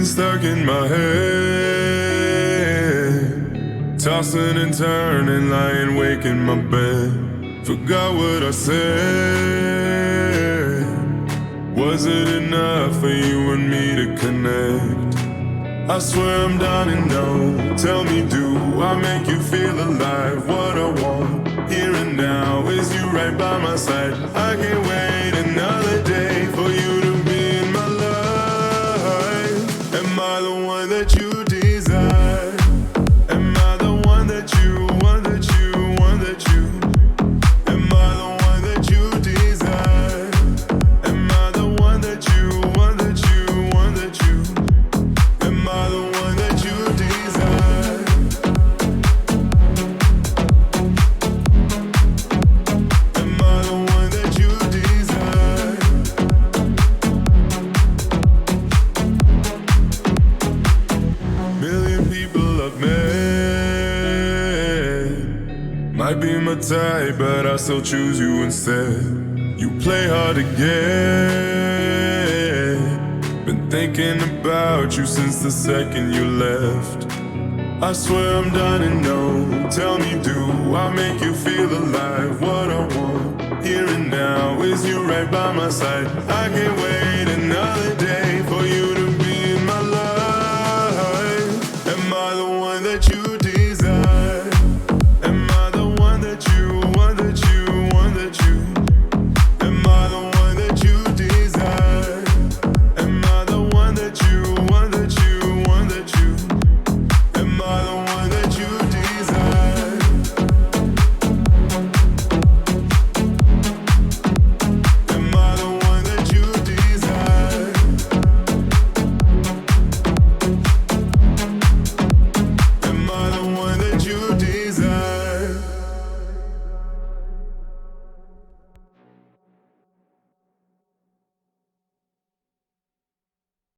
been stuck in my head, tossing and turning, lying awake in my bed. Forgot what I said. Was it enough for you and me to connect? I swear I'm down and out. Tell me, do I make you feel alive? What I want here and now is you right by my side. I can't wait another day for you to be in my life. Am I the one that you desire? Am I the one that you, one that you, one that you? Am I the one that you desire? Am I the one that you, one that you, one that you? Am I the one that you desire? Am I the one that you desire? Million people I've met might be my type, but I still choose you instead. You play hard to get. Been thinking about you since the second you left. I swear I'm done and no. Tell me, do I make you feel alive? What I want here and now is you right by my side. I can't wait